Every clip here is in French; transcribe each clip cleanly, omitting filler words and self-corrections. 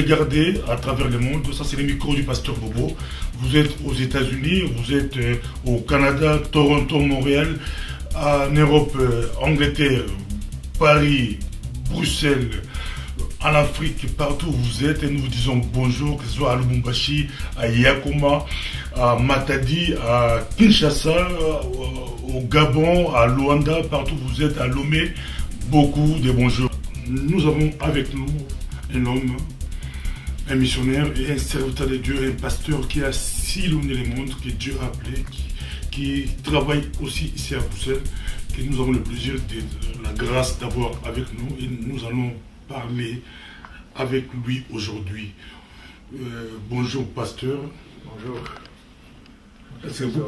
regardez à travers le monde. Ça, c'est le micro du pasteur Bobo. Vous êtes aux États-Unis, vous êtes au Canada, Toronto, Montréal, en Europe, Angleterre, Paris, Bruxelles, en Afrique, partout où vous êtes, et nous vous disons bonjour, que ce soit à Lubumbashi, à Yakoma, à Matadi, à Kinshasa, au Gabon, à Luanda, partout où vous êtes, à Lomé, beaucoup de bonjours. Nous avons avec nous un homme, un missionnaire et un serviteur de Dieu, un pasteur qui a sillonné le monde, que Dieu a appelé, qui travaille aussi ici à Bruxelles, que nous avons le plaisir de la grâce d'avoir avec nous, et nous allons parler avec lui aujourd'hui. Bonjour pasteur. Bonjour. Est-ce que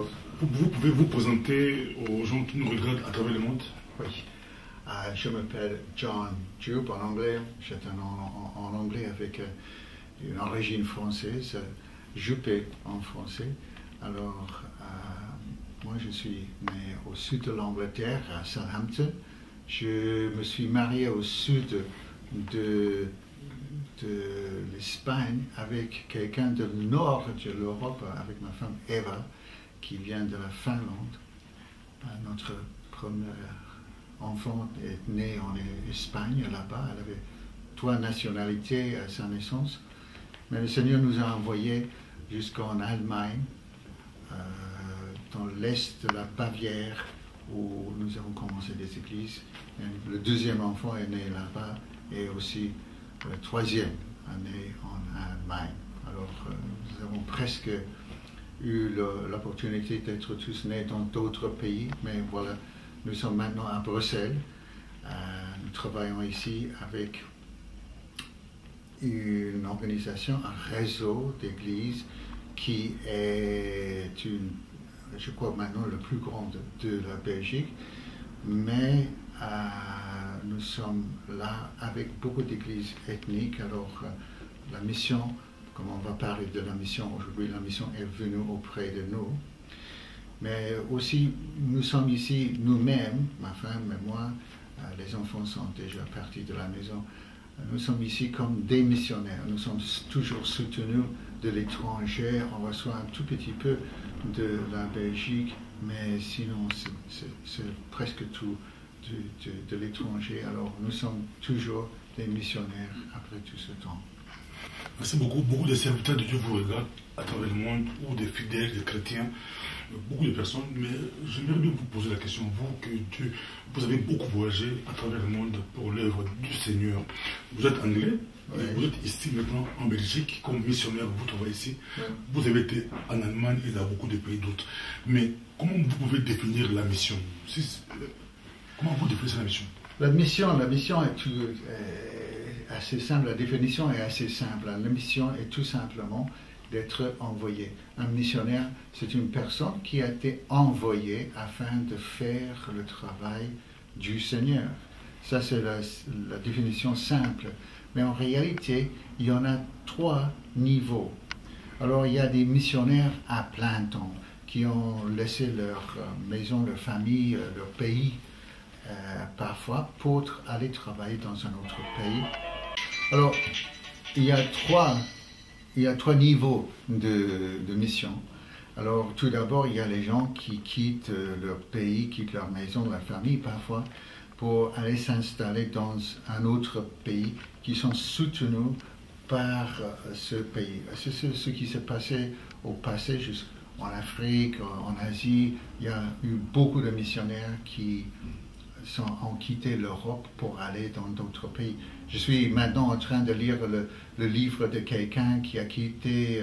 vous pouvez vous présenter aux gens qui nous regardent à travers le monde? Oui. Je m'appelle John Joub en anglais. J'ai un nom en anglais avec une origine française, Juppé en français. Alors, moi je suis né au sud de l'Angleterre, à Southampton. Je me suis marié au sud de l'Espagne avec quelqu'un du nord de l'Europe, avec ma femme Eva, qui vient de la Finlande. Notre premier enfant est né en Espagne, là-bas. Elle avait 3 nationalités à sa naissance. Mais le Seigneur nous a envoyés jusqu'en Allemagne, dans l'est de la Bavière, où nous avons commencé des églises. Et le deuxième enfant est né là-bas, et aussi le troisième est né en Allemagne. Alors, nous avons presque eu l'opportunité d'être tous nés dans d'autres pays, mais voilà, nous sommes maintenant à Bruxelles. Nous travaillons ici avec une organisation, un réseau d'églises qui est, je crois maintenant, le plus grand de la Belgique, mais nous sommes là avec beaucoup d'églises ethniques. Alors la mission, comme on va parler de la mission aujourd'hui, la mission est venue auprès de nous. Mais aussi, nous sommes ici nous-mêmes, ma femme et moi, les enfants sont déjà partis de la maison. Nous sommes ici comme des missionnaires. Nous sommes toujours soutenus de l'étranger. On reçoit un tout petit peu de la Belgique, mais sinon c'est presque tout de l'étranger. Alors nous sommes toujours des missionnaires après tout ce temps. Merci beaucoup. Beaucoup de serviteurs de Dieu vous regardent à travers le monde, ou des fidèles, des chrétiens, beaucoup de personnes. Mais j'aimerais bien vous poser la question, vous avez beaucoup voyagé à travers le monde pour l'œuvre du Seigneur. Vous êtes anglais, oui. Vous êtes ici maintenant en Belgique comme missionnaire, vous travaillez ici. Oui. Vous avez été en Allemagne et dans beaucoup de pays d'autres. Mais comment vous pouvez définir la mission? Comment vous définissez la mission? La mission est assez simple, la définition est assez simple. La mission est tout simplement d'être envoyé. Un missionnaire, c'est une personne qui a été envoyée afin de faire le travail du Seigneur. Ça, c'est la définition simple. Mais en réalité, il y en a 3 niveaux. Alors, il y a des missionnaires à plein temps qui ont laissé leur maison, leur famille, leur pays, parfois, pour aller travailler dans un autre pays. Alors, il y a trois niveaux de mission. Alors, tout d'abord, il y a les gens qui quittent leur pays, quittent leur maison, leur famille parfois, pour aller s'installer dans un autre pays, qui sont soutenus par ce pays. C'est ce qui s'est passé au passé, en Afrique, en Asie. Il y a eu beaucoup de missionnaires qui ont quitté l'Europe pour aller dans d'autres pays. Je suis maintenant en train de lire le livre de quelqu'un qui a quitté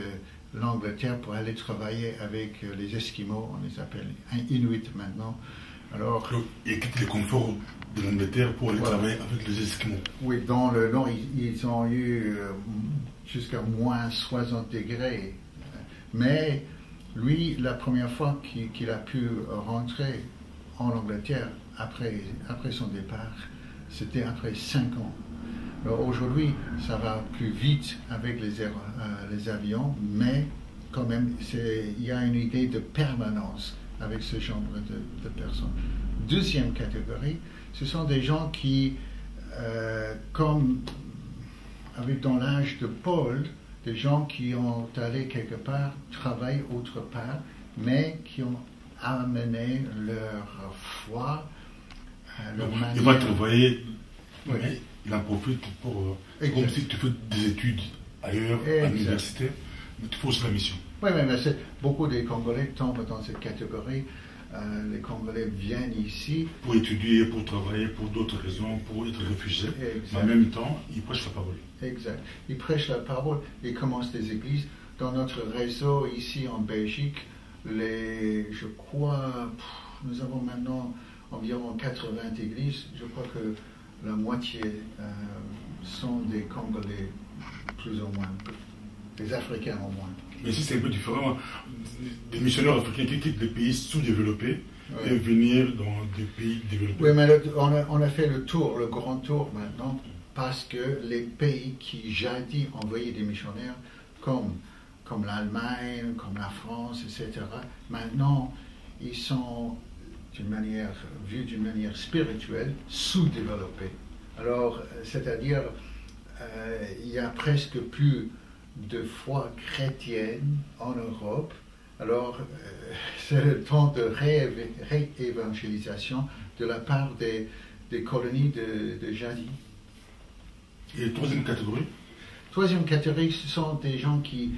l'Angleterre pour aller travailler avec les Esquimaux, on les appelle Inuits maintenant. Alors, ils quittent le confort de l'Angleterre pour aller travailler avec les Esquimaux. Oui, dans le nord, ils ont eu jusqu'à moins 60 degrés. Mais lui, la première fois qu'il a pu rentrer en Angleterre, après son départ, c'était après 5 ans. Alors aujourd'hui, ça va plus vite avec les avions, mais quand même, il y a une idée de permanence avec ce genre de personnes. Deuxième catégorie, ce sont des gens qui, comme avec dans l'âge de Paul, des gens qui ont allé quelque part, travaillé autre part, mais qui ont amené leur foi, leur manière... Il va travailler, Oui. mais il en profite pour... C'est Exact. comme si tu fais des études ailleurs, à Exact. l'université, mais tu fais aussi la mission. Oui, mais beaucoup des Congolais tombent dans cette catégorie. Les Congolais viennent ici. Pour étudier, pour travailler, pour d'autres raisons, pour être réfugiés. Exact. Mais en même temps, ils prêchent la parole. Exact. Ils prêchent la parole, ils commencent des églises. Dans notre réseau ici en Belgique, je crois, nous avons maintenant environ 80 églises. Je crois que la moitié sont des Congolais, plus ou moins, des Africains au moins. Mais ici, c'est un peu différent. Des missionnaires africains qui quittent des pays sous-développés Oui. et venir dans des pays développés. Oui, mais on a fait le tour, le grand tour maintenant, parce que les pays qui jadis envoyaient des missionnaires, comme l'Allemagne, comme la France, etc., maintenant, ils sont vus d'une manière spirituelle, sous-développés. Alors, c'est-à-dire, il y a presque plus de foi chrétienne en Europe. Alors, c'est le temps de réévangélisation de la part des colonies de jadis. Et troisième catégorie, Troisième catégorie, ce sont des gens qui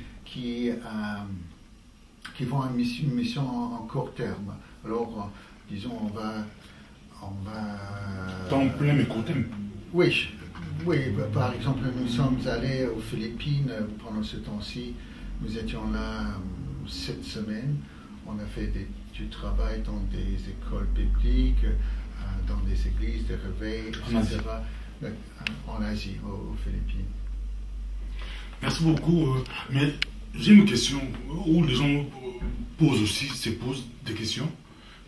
font une mission en court terme. Alors, disons, on va temps plein mais court terme. Oui, par exemple, nous sommes allés aux Philippines pendant ce temps-ci. Nous étions là 7 semaines. On a fait du travail dans des écoles bibliques, dans des églises de réveil, etc. En Asie, aux Philippines. Merci beaucoup. Mais j'ai une question où les gens se posent des questions.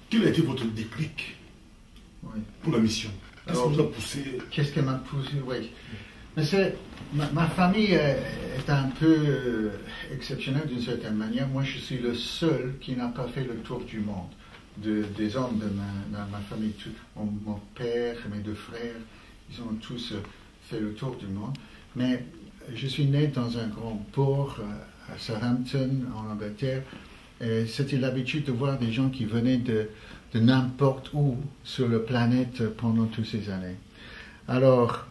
Quel a été votre déclic pour la mission? Qu'est-ce qui vous a poussé? Qu'est-ce qui m'a poussé? Oui. Mais ma famille est un peu exceptionnelle d'une certaine manière. Moi, je suis le seul qui n'a pas fait le tour du monde. Des hommes de ma famille, mon père, mes 2 frères, ils ont tous fait le tour du monde. Mais je suis né dans un grand port à Southampton, en Angleterre. Et c'était l'habitude de voir des gens qui venaient de n'importe où sur la planète pendant toutes ces années. Alors,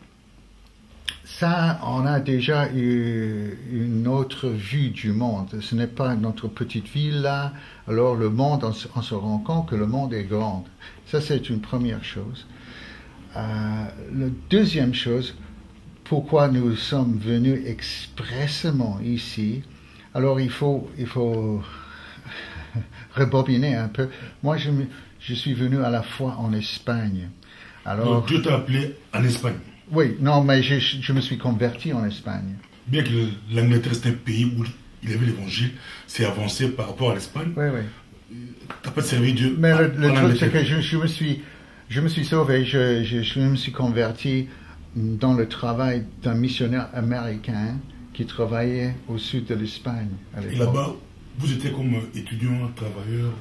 ça, on a déjà eu une autre vue du monde. Ce n'est pas notre petite ville là. Alors le monde, on se rend compte que le monde est grand. Ça, c'est une première chose. La deuxième chose, pourquoi nous sommes venus expressément ici. Alors il faut rebobiner un peu. Moi, je suis venu à la fois en Espagne. Alors, donc Dieu t'a appelé en Espagne. Oui, non, mais je me suis converti en Espagne. Bien que l'Angleterre c'est un pays où il y avait l'évangile, c'est avancé par rapport à l'Espagne. Oui, oui. T'as pas servi Dieu. Mais le truc, c'est que je me suis sauvé, je me suis converti dans le travail d'un missionnaire américain qui travaillait au sud de l'Espagne. Et là-bas, vous étiez comme étudiant, travailleur?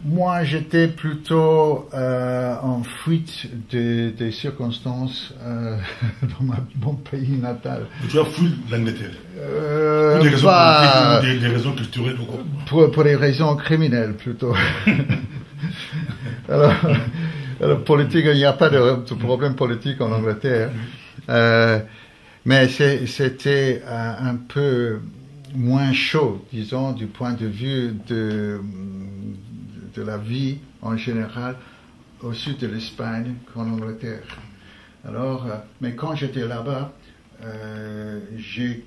Moi, j'étais plutôt en fuite des circonstances dans mon pays natal. Et tu as fui l'Angleterre? Des raisons culturelles ou quoi? Pour des raisons criminelles, plutôt. alors, politique, il n'y a pas de problème politique en Angleterre. Mais c'était un peu moins chaud, disons, du point de vue de la vie en général au sud de l'Espagne qu'en Angleterre. Alors, mais quand j'étais là-bas, j'ai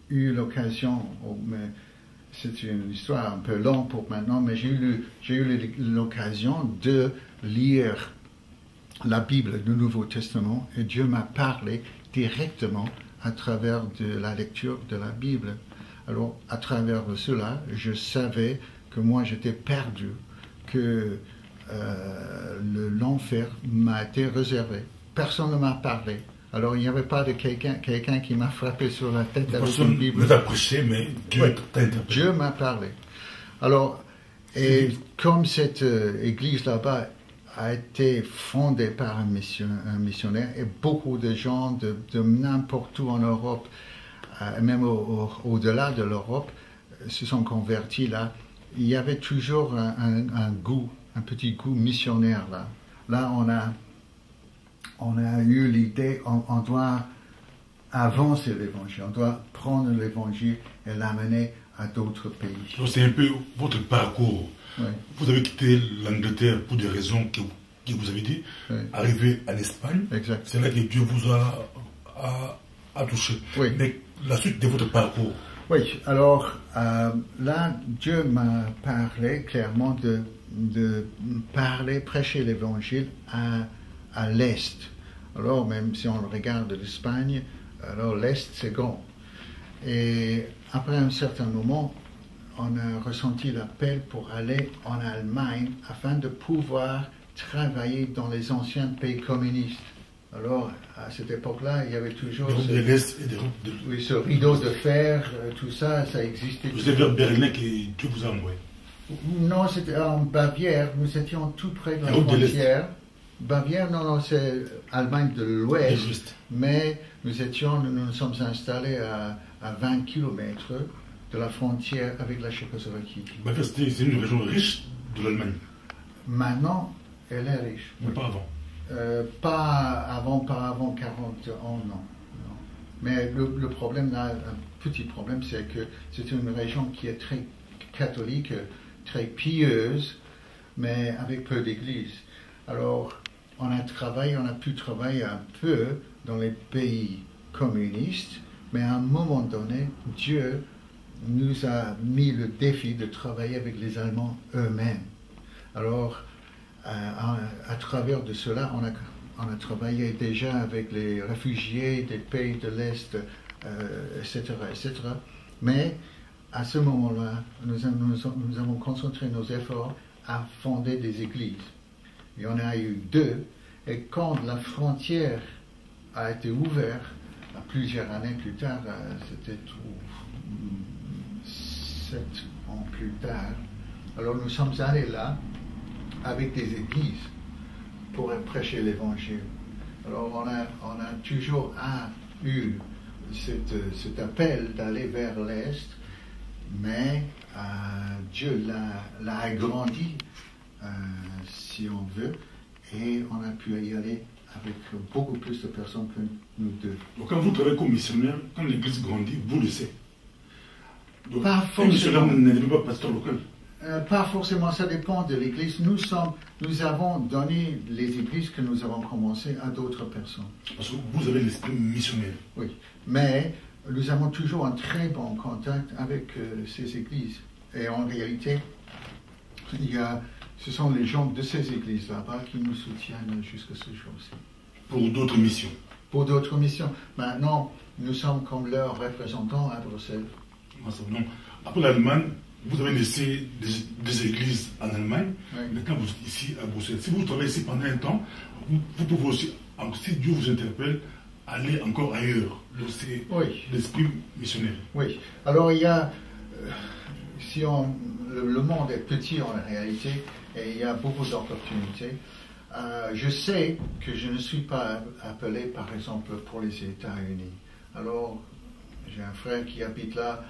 eu l'occasion, mais c'est une histoire un peu longue pour maintenant, mais j'ai eu l'occasion de lire la Bible, le Nouveau Testament, et Dieu m'a parlé directement à travers de la lecture de la Bible. Alors, à travers cela, je savais que moi j'étais perdu, que l'enfer m'a été réservé. Personne ne m'a parlé. Alors il n'y avait pas de quelqu'un qui m'a frappé sur la tête avec une Bible. Personne ne t'a prêché, mais Dieu t'a interpellé. Dieu m'a parlé. Alors, et comme cette église là-bas a été fondé par un missionnaire et beaucoup de gens de n'importe où en Europe, même au-delà de l'Europe, se sont convertis là. Il y avait toujours un goût, un petit goût missionnaire là. Là, on a eu l'idée, on doit avancer l'évangile, on doit prendre l'évangile et l'amener à d'autres pays. C'est un peu votre parcours. Oui. Vous avez quitté l'Angleterre pour des raisons que vous avez dit, Oui. arrivé en Espagne, Exact. c'est là que Dieu vous a touché. Oui. Mais la suite de votre parcours. Oui, alors là, Dieu m'a parlé clairement de prêcher l'évangile à l'Est. Alors, même si on regarde l'Espagne, alors l'Est, c'est grand. Et après un certain moment, on a ressenti l'appel pour aller en Allemagne afin de pouvoir travailler dans les anciens pays communistes. Alors, à cette époque-là, il y avait toujours ce rideau de fer, tout ça, ça existait. Vous êtes vers Berlin que Dieu vous a envoyé? Non, c'était en Bavière, nous étions tout près de la frontière. Bavière, non, c'est Allemagne de l'Ouest, mais nous nous sommes installés à 20 km de la frontière avec la Tchécoslovaquie. Bavière, c'est une région riche de l'Allemagne. Maintenant, elle est riche. Mais pas avant. Pas avant 40 ans, non. Mais le problème, là, un petit problème, c'est que c'est une région qui est très catholique, très pieuse, mais avec peu d'églises. Alors, on a pu travailler un peu dans les pays communistes, mais à un moment donné, Dieu nous a mis le défi de travailler avec les Allemands eux-mêmes. Alors, à travers de cela, on a travaillé déjà avec les réfugiés des pays de l'Est, etc., etc. Mais à ce moment-là, nous avons concentré nos efforts à fonder des églises. Il y en a eu 2, et quand la frontière a été ouverte, plusieurs années plus tard, c'était 7 ans plus tard, alors nous sommes allés là avec des églises pour prêcher l'évangile. Alors on a toujours eu cet appel d'aller vers l'Est, mais Dieu l'a agrandi, si on veut, et on a pu y aller avec beaucoup plus de personnes que nous deux. Donc quand vous travaillez comme missionnaire, quand l'église grandit, vous le savez. Donc, pas forcément. Un missionnaire n'est pas pasteur local. Pas forcément, ça dépend de l'église. Nous avons donné les églises que nous avons commencé à d'autres personnes. Parce que vous avez l'esprit missionnaire. Oui, mais nous avons toujours un très bon contact avec ces églises. Et en réalité, ce sont les gens de ces églises là-bas qui nous soutiennent jusqu'à ce jour-ci. Pour d'autres missions. Pour d'autres missions. Maintenant, nous sommes comme leurs représentants à Bruxelles. Après l'Allemagne, vous avez laissé des églises en Allemagne. Oui. Maintenant, vous êtes ici à Bruxelles. Si vous travaillez ici pendant un temps, vous pouvez aussi, si Dieu vous interpelle, aller encore ailleurs. C'est l'esprit missionnaire. Oui. Alors, il y a... le monde est petit en réalité et il y a beaucoup d'opportunités. Je sais que je ne suis pas appelé, par exemple, pour les États-Unis. Alors, j'ai un frère qui habite là,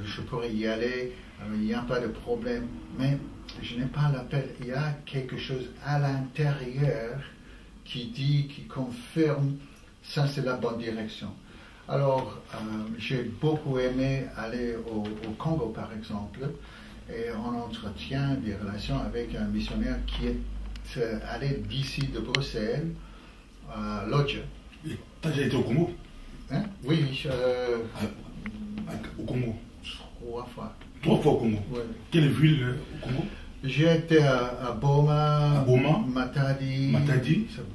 je pourrais y aller, il n'y a pas de problème, mais je n'ai pas l'appel. Il y a quelque chose à l'intérieur qui confirme, ça c'est la bonne direction. Alors, j'ai beaucoup aimé aller au Congo, par exemple, et on entretient des relations avec un missionnaire qui est allé d'ici de Bruxelles à Lodja. Tu as déjà été au Congo? Hein? Oui, au Congo? 3 fois. 3 fois au Congo? Oui. Quelle ville au Congo? J'ai été à Boma, Matadi,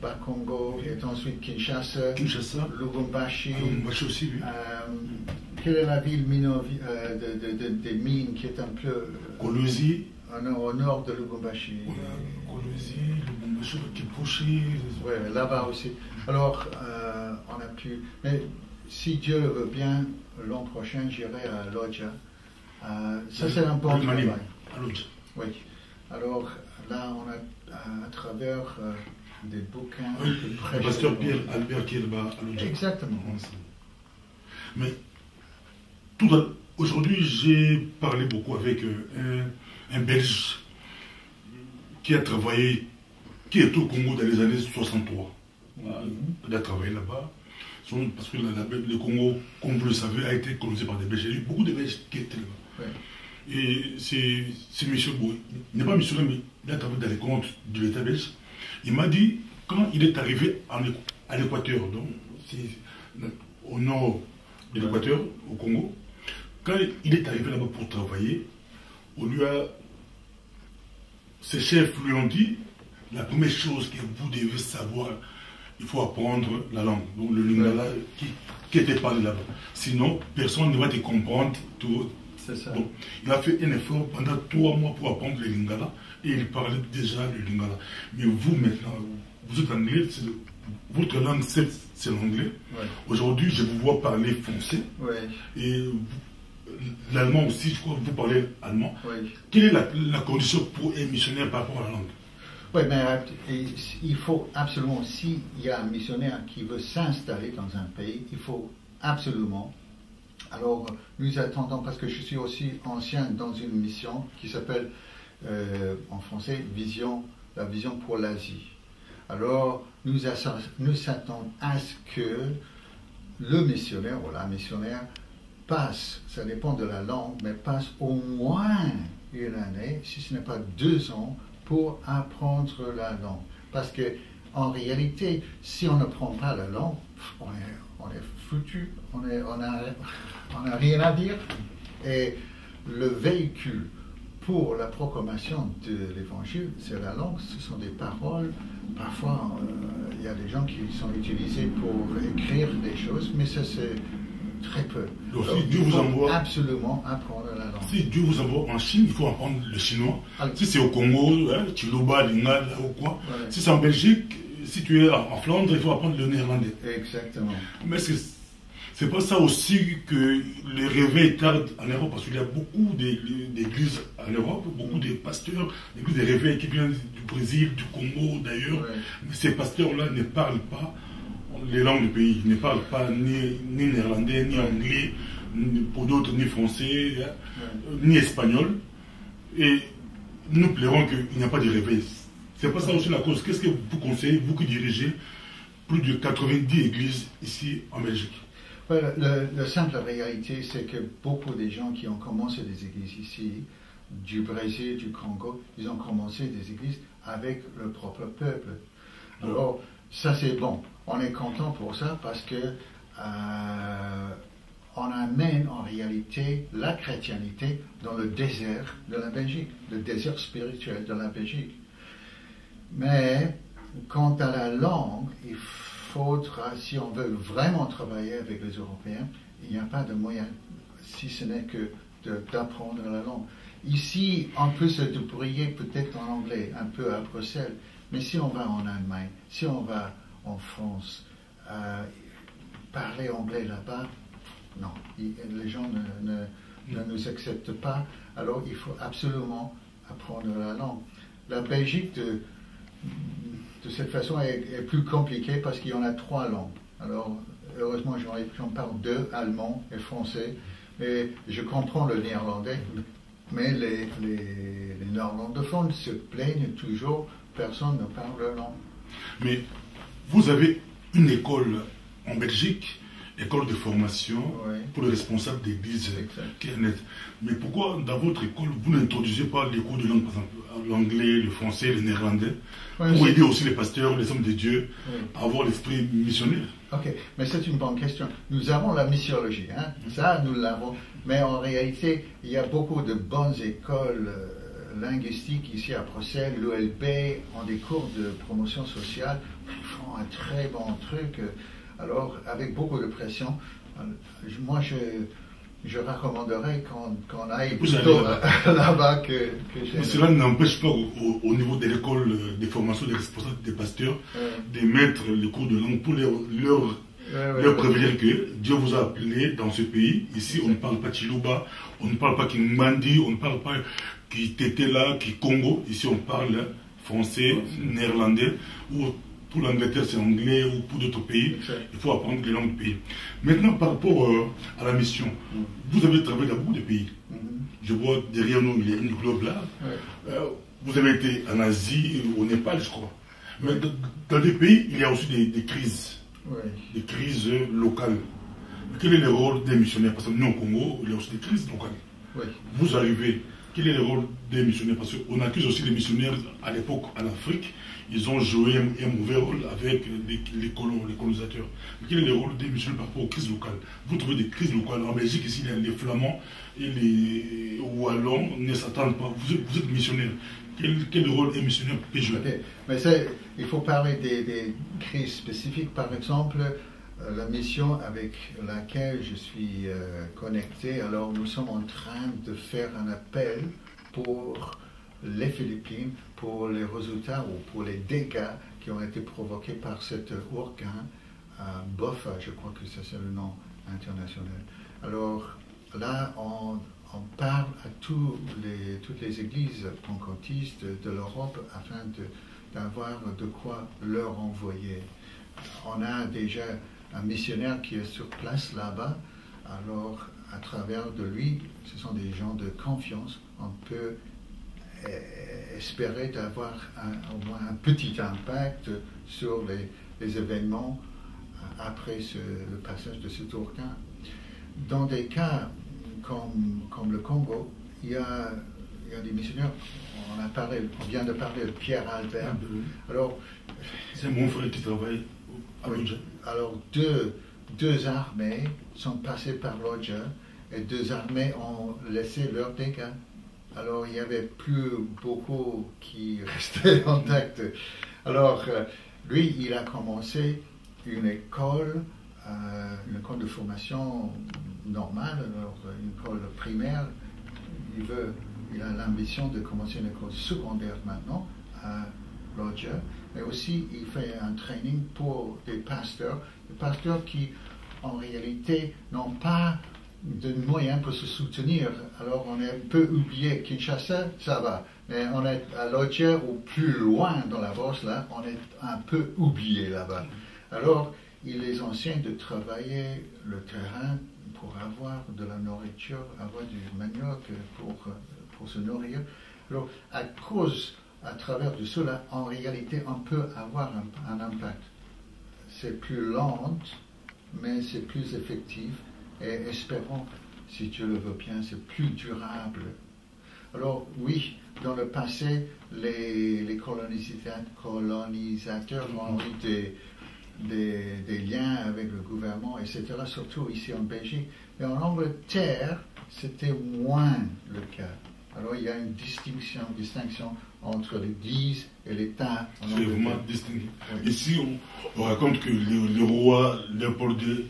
Bakongo, et ensuite Kinshasa, Lubumbashi. Lubumbashi aussi, oui. Quelle est la ville des mines qui est un peu... Kolwezi. Au nord de Lubumbashi. Kolwezi, Lubumbashi, Kipushi. Oui, là-bas aussi. Alors, on a pu... Mais si Dieu le veut bien, l'an prochain, j'irai à Lodja. Ça, c'est un bon travail. À Lodja. Oui. Alors là, on a à travers des bouquins... Oui, le pasteur Pierre Albert qui est là-bas à l'autre. Exactement. Mais aujourd'hui, j'ai parlé beaucoup avec un Belge qui a travaillé, qui est au Congo dans les années 63. Il a travaillé là-bas. Parce que le Congo, comme vous le savez, a été colonisé par des Belges. Il y a eu beaucoup de Belges qui étaient là-bas. Ouais. Et c'est M. Boué, il n'est pas missionnaire, mais il a travaillé dans les comptes de l'État belge. Il m'a dit, quand il est arrivé à l'Équateur, donc au nord de l'Équateur, au Congo, quand il est arrivé là-bas pour travailler, ses chefs lui ont dit, la première chose que vous devez savoir, il faut apprendre la langue, donc le lingala qui était parlé là-bas. Sinon, personne ne va te comprendre. C'est ça. Donc, il a fait un effort pendant 3 mois pour apprendre le lingala et il parlait déjà le lingala. Mais vous, maintenant, vous êtes anglais, votre langue, c'est l'anglais. Ouais. Aujourd'hui, je vous vois parler français. Ouais. Et l'allemand aussi, je crois que vous parlez allemand. Ouais. Quelle est la condition pour un missionnaire par rapport à la langue? Oui, mais il faut absolument, s'il y a un missionnaire qui veut s'installer dans un pays, il faut absolument. Alors, nous attendons, parce que je suis aussi ancien dans une mission qui s'appelle, en français, la vision pour l'Asie. Alors, nous attendons à ce que le missionnaire ou la missionnaire passe, ça dépend de la langue, mais passe au moins une année, si ce n'est pas 2 ans, pour apprendre la langue. Parce que en réalité, si on n'apprend pas la langue, on est foutu, on n'a rien à dire. Et le véhicule pour la proclamation de l'évangile, c'est la langue, ce sont des paroles. Parfois, il y a des gens qui sont utilisés pour écrire des choses, mais ça c'est très peu. Donc, si Dieu vous envoie, absolument apprendre la langue. Si Dieu vous envoie en Chine, il faut apprendre le chinois. Si c'est au Congo, Chiloba, Lingala ou quoi. Ouais. Si c'est en Belgique, si tu es en Flandre, il faut apprendre le néerlandais. Exactement. Mais c'est pas ça aussi que le réveil tarde en Europe, parce qu'il y a beaucoup d'églises en Europe, beaucoup de pasteurs, d'églises de réveil qui viennent du Brésil, du Congo d'ailleurs. Ouais. Mais ces pasteurs-là ne parlent pas les langues du pays, ils ne parlent pas ni néerlandais, ni anglais, pour d'autres ni français, ni espagnol. Et nous plairons qu'il n'y a pas de réveil. C'est pas ça aussi la cause. Qu'est-ce que vous conseillez, vous qui dirigez plus de 90 églises ici en Belgique? La simple réalité, c'est que beaucoup des gens qui ont commencé des églises ici, du Brésil, du Congo, ils ont commencé des églises avec le propre peuple. Alors, ça c'est bon. On est content pour ça parce que on amène en réalité la chrétienté dans le désert de la Belgique, le désert spirituel de la Belgique. Mais quant à la langue, il faudra, si on veut vraiment travailler avec les Européens, il n'y a pas de moyen, si ce n'est que d'apprendre la langue. Ici, on peut se débrouiller peut-être en anglais, un peu à Bruxelles, mais si on va en Allemagne, si on va en France, parler anglais là-bas, non, les gens ne nous acceptent pas, alors il faut absolument apprendre la langue. La Belgique, de cette façon, est plus compliquée parce qu'il y en a 3 langues. Alors, heureusement, j'en parle 2, allemand et français, mais je comprends le néerlandais, mais les néerlandophones se plaignent toujours, personne ne parle leur langue. Mais vous avez une école en Belgique, école de formation pour les responsables d'église qui est nette. Mais pourquoi dans votre école vous n'introduisez pas les cours de langue, par exemple l'anglais, le français, le néerlandais, pour aider aussi les pasteurs, les hommes de Dieu à avoir l'esprit missionnaire? Ok, mais c'est une bonne question. Nous avons la missiologie, hein? Ça nous l'avons, mais en réalité il y a beaucoup de bonnes écoles linguistiques ici à Bruxelles. L'ULB ont des cours de promotion sociale, ils font un très bon truc. Alors, avec beaucoup de pression, moi, je recommanderais qu'on aille plutôt là-bas que chez Cela n'empêche pas, au niveau de l'école de formation des responsables des pasteurs, de mettre les cours de langue pour leur prévenir que Dieu vous a appelé dans ce pays. Ici, on ne parle pas Chiluba, on ne parle pas Kingbandi, on ne parle pas qui étaient là, qui Congo, ici on parle français, néerlandais, ou pour l'Angleterre c'est anglais, ou pour d'autres pays, il faut apprendre les langues du pays. Maintenant par rapport à la mission, vous avez travaillé dans beaucoup de pays. Je vois derrière nous, il y a une globe là. Vous avez été en Asie, au Népal je crois. Mais dans des pays, il y a aussi des crises, des crises locales. Quel est le rôle des missionnaires? Parce que nous au Congo, il y a aussi des crises locales. Vous arrivez, quel est le rôle des missionnaires? Parce qu'on accuse aussi les missionnaires à l'époque en Afrique, ils ont joué un mauvais rôle avec les colonisateurs. Quel est le rôle des missionnaires par rapport aux crises locales? Vous trouvez des crises locales. En Belgique, ici, les Flamands et les Wallons ne s'attendent pas. Vous êtes missionnaire. Quel rôle est missionnaire peut jouer? Mais il faut parler des crises spécifiques. Par exemple, la mission avec laquelle je suis connecté, alors nous sommes en train de faire un appel pour les Philippines, pour les résultats ou pour les dégâts qui ont été provoqués par cet ouragan, BOFA, je crois que c'est le nom international. Alors là, on parle à toutes les églises pentecôtistes de l'Europe afin d'avoir de quoi leur envoyer. On a déjà un missionnaire qui est sur place là-bas, alors à travers de lui, ce sont des gens de confiance, on peut espérer d'avoir au moins un petit impact sur les événements après le passage de cet ouragan. Dans des cas comme le Congo, il y a des missionnaires, on vient de parler de Pierre Albert. Alors, c'est mon frère qui travaille à Lodja. Alors, deux armées sont passées par Lodja et deux armées ont laissé leurs dégâts. Alors, il n'y avait plus beaucoup qui restaient intacts. Alors, lui, il a commencé une école de formation normale, alors une école primaire. Il a l'ambition de commencer une école secondaire maintenant à Lodja, mais aussi il fait un training pour des pasteurs qui en réalité n'ont pas de moyens pour se soutenir. Alors on est un peu oublié. Kinshasa, ça va, mais on est à Lodja ou plus loin dans la Beauce, là, on est un peu oublié là-bas. Alors il les enseigne de travailler le terrain pour avoir de la nourriture, avoir du manioc pour se nourrir. Alors à travers de cela, en réalité, on peut avoir un impact. C'est plus lent, mais c'est plus effectif. Et espérons, si Dieu le veut bien, c'est plus durable. Alors oui, dans le passé, les colonisateurs ont eu des liens avec le gouvernement, etc., surtout ici en Belgique. Mais en Angleterre, c'était moins le cas. Alors il y a une distinction entre l'Église et l'État. C'est vraiment distingué. Oui. Ici, on raconte que le roi Léopold II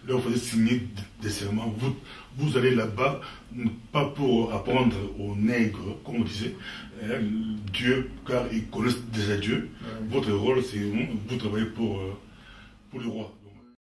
leur faisait signer des serments. Vous allez là-bas, pas pour apprendre aux nègres, comme on disait, Dieu, car ils connaissent déjà Dieu. Oui. Votre rôle, c'est vous travaillez pour le roi.